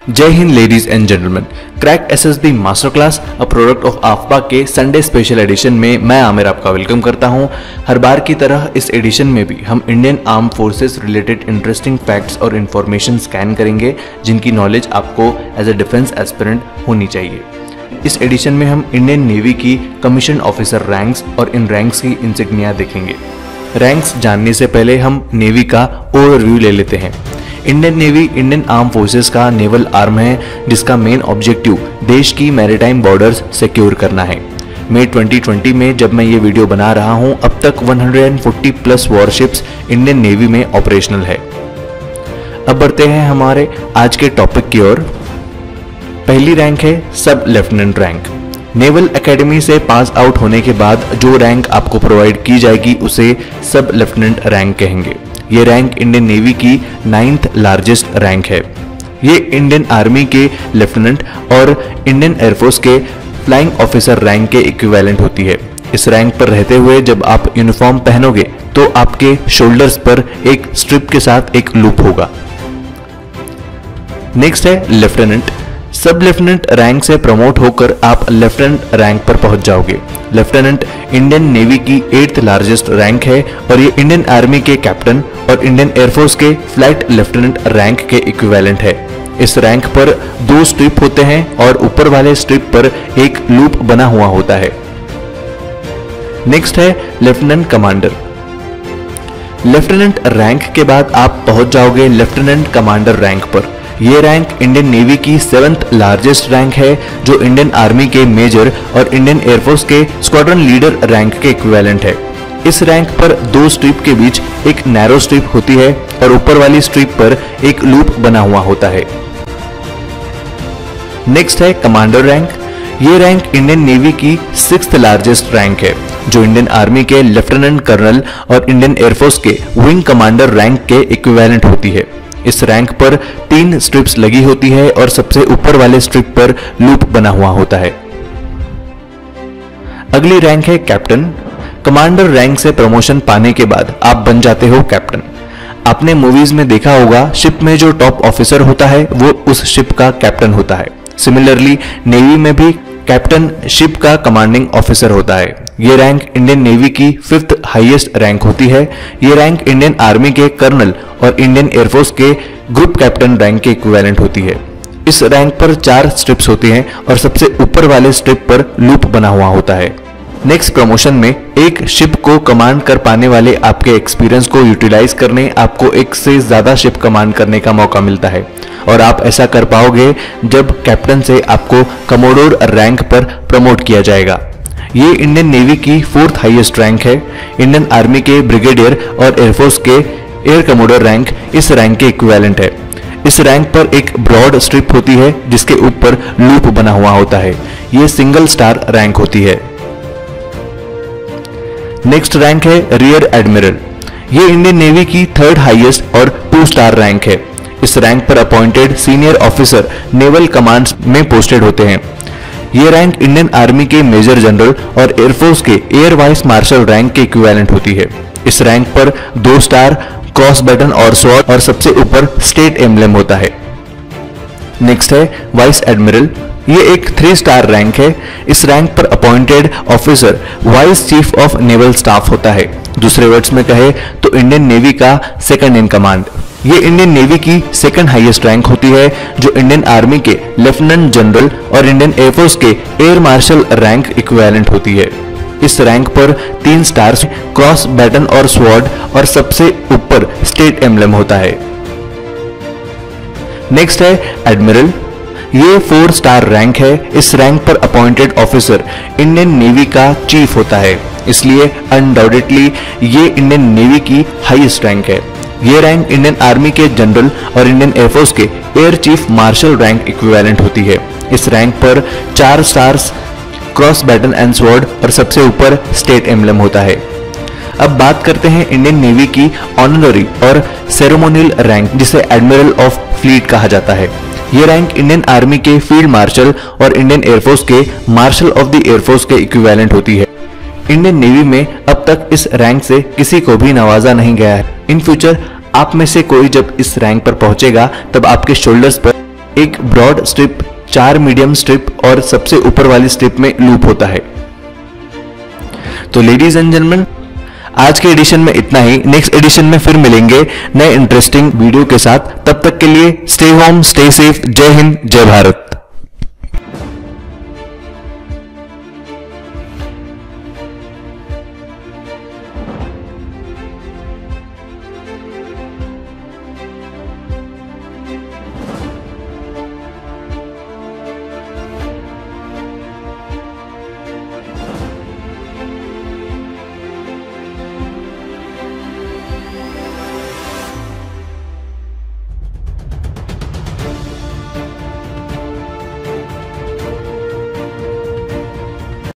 जय Hind ladies and gentleman. Crack SSB master class a product of आफ्पा के Sunday special edition में मैं आमिर आपका वेलकम करता हूं। हर बार की तरह इस एडिशन में भी हम Indian arm forces related interesting facts और इन्फॉर्मेशन स्कैन करेंगे जिनकी नॉलेज आपको एज ए डिफेंस एस्पिरेंट होनी चाहिए। इस एडिशन में हम इंडियन नेवी की कमीशन ऑफिसर रैंक्स और इन रैंक्स की इंसिग्निया देखेंगे। रैंक्स जानने से पहले हम नेवी का ओवरव्यू ले लेते हैं। Indian navy Indian arm forces का नेवल आर्म है जिसका मेन ऑब्जेक्टिव देश की मैरीटाइम बॉर्डर्स सिक्योर करना है। मई 2020 में जब मैं ये वीडियो बना रहा हूं, अब तक 140 प्लस वॉरशिप्स इंडियन नेवी में ऑपरेशनल है। अब बढ़ते हैं हमारे आज के टॉपिक की ओर। पहली रैंक है सब लेफ्टिनेंट रैंक। नेवल एकेडमी से पास आउट होने के बाद जो रैंक आपको प्रोवाइड की जाएगी उसे सब लेफ्टिनेंट रैंक कहेंगे। ये रैंक इंडियन नेवी की 9th लार्जेस्ट रैंक है। ये इंडियन आर्मी के लेफ्टिनेंट और इंडियन एयरफोर्स के फ्लाइंग ऑफिसर रैंक के इक्विवेलेंट होती है। इस रैंक पर रहते हुए जब आप यूनिफॉर्म पहनोगे तो आपके शोल्डर्स पर एक स्ट्रिप के साथ एक लूप होगा। नेक्स्ट है लेफ्टिनेंट। सब लेफ्टिनेंट रैंक से प्रमोट होकर आप लेफ्टिनेंट रैंक पर पहुंच जाओगे। लेफ्टिनेंट इंडियन नेवी की 8th लार्जेस्ट रैंक है और ये इंडियन आर्मी के कैप्टन और इंडियन एयरफोर्स के फ्लाइट लेफ्टिनेंट रैंक के इक्विवेलेंट है। इस रैंक पर 2 स्ट्रिप होते हैं और ऊपर वाले स्ट्रिप पर एक लूप बना हुआ होता है। नेक्स्ट है लेफ्टिनेंट कमांडर। लेफ्टिनेंट रैंक के बाद आप पहुंच जाओगे लेफ्टिनेंट कमांडर रैंक पर। ये रैंक इंडियन नेवी की 7th लार्जेस्ट रैंक है जो इंडियन आर्मी के मेजर और इंडियन एयरफोर्स के स्क्वाड्रन लीडर रैंक के इक्विवेलेंट है। इस रैंक पर 2 स्ट्रिप के बीच एक नैरो स्ट्रिप होती है और ऊपर वाली स्ट्रिप पर एक लूप बना हुआ होता है। नेक्स्ट है कमांडर रैंक। ये रैंक इंडियन नेवी की 6th लार्जेस्ट रैंक है जो इंडियन आर्मी के लेफ्टिनेंट कर्नल और इंडियन एयरफोर्स के विंग कमांडर रैंक के इक्विवेलेंट होती है। इस रैंक पर 3 स्ट्रिप्स लगी होती है और सबसे ऊपर वाले स्ट्रिप पर लूप बना हुआ होता है। अगली रैंक है कैप्टन। कमांडर रैंक से प्रमोशन पाने के बाद आप बन जाते हो कैप्टन। आपने मूवीज में देखा होगा शिप में जो टॉप ऑफिसर होता है वो उस शिप का कैप्टन होता है। सिमिलरली नेवी में भी कैप्टन शिप का कमांडिंग ऑफिसर होता है। ये रैंक इंडियन नेवी की 5th हाईएस्ट रैंक होती है। ये रैंक इंडियन आर्मी के कर्नल और इंडियन एयरफोर्स के ग्रुप कैप्टन रैंक के इक्विवेलेंट होती है। इस रैंक पर 4 स्ट्रिप्स होती हैं और सबसे ऊपर वाले स्ट्रिप पर लूप बना हुआ होता है। नेक्स्ट प्रमोशन में एक शिप को कमांड कर पाने वाले आपके एक्सपीरियंस को यूटिलाइज करने आपको एक से ज्यादा शिप कमांड करने का मौका मिलता है और आप ऐसा कर पाओगे जब कैप्टन से आपको कमोडोर रैंक पर प्रमोट किया जाएगा। ये इंडियन नेवी की 4th हाईएस्ट रैंक है। इंडियन आर्मी के ब्रिगेडियर और एयरफोर्स के एयर कमोडोर रैंक इस रैंक के इक्विवेलेंट है। इस रैंक पर एक ब्रॉड स्ट्रिप होती है जिसके ऊपर लूप बना हुआ होता है। ये सिंगल स्टार रैंक होती है। नेक्स्ट रैंक है रियर एडमिरल। ये इंडियन नेवी की 3rd हाईएस्ट और 2 स्टार रैंक है। इस रैंक पर appointed senior officer naval commands में पोस्टेड होते हैं। ये रैंक इंडियन आर्मी के मेजर जनरल और एयरफोर्स के एयर वाइस मार्शल रैंक के इक्विवेलेंट होती है। इस रैंक पर 2 स्टार, क्रॉस बटन और स्वॉर्ड और सबसे ऊपर स्टेट एम्ब्लेम होता है। नेक्स्ट है वाइस एडमिरल। ये एक 3 स्टार रैंक है। इस रैंक पर appointed officer vice chief of naval staff होता है। दूसरे वर्ड्स में कहे तो इंडियन नेवी का सेकंड इन कमांड। ये इंडियन नेवी की 2nd हाईएस्ट रैंक होती है जो इंडियन आर्मी के लेफ्टिनेंट जनरल और इंडियन एयरफोर्स के एयर मार्शल रैंक इक्विवेलेंट होती है। इस रैंक पर 3 स्टार्स, क्रॉस बैटन और स्वॉर्ड और सबसे ऊपर स्टेट एम्ब्लेम होता है। नेक्स्ट है एडमिरल। ये 4 स्टार रैंक है। इस रैंक पर अपॉइंटेड ऑफिसर इंडियन नेवी का चीफ होता है, इसलिए अनडाउटेडली ये इंडियन नेवी की हाईएस्ट रैंक है। ये रैंक इंडियन आर्मी के जनरल और इंडियन एयरफोर्स के air chief marshal rank equivalent होती है। इस रैंक पर 4 stars, cross baton and sword और सबसे ऊपर स्टेट एम्ब्लेम होता है। अब बात करते हैं इंडियन नेवी की ऑनररी और सेरेमोनियल रैंक जिसे एडमिरल ऑफ फ्लीट कहा जाता है। ये रैंक इंडियन आर्मी के फील्ड मार्शल और इंडियन एयरफोर्स के मार्शल ऑफ द एयरफोर्स के इक्विवेलेंट होती है। इंडियन नेवी में अब तक इस रैंक से किसी को भी नवाजा नहीं गया है। इन फ्यूचर आप में से कोई जब इस रैंक पर पहुंचेगा तब आपके शोल्डर्स पर एक ब्रॉड स्ट्रिप, 4 मीडियम स्ट्रिप और सबसे ऊपर वाली स्ट्रिप में लूप होता है। तो लेडीज एंड जेंटलमैन, आज के एडिशन में इतना ही। नेक्स्ट एडिशन में फिर मिलेंगे नए इंटरेस्टिंग वीडियो के साथ। तब तक के लिए स्टे होम, स्टे सेफ। जय हिंद, जय भारत।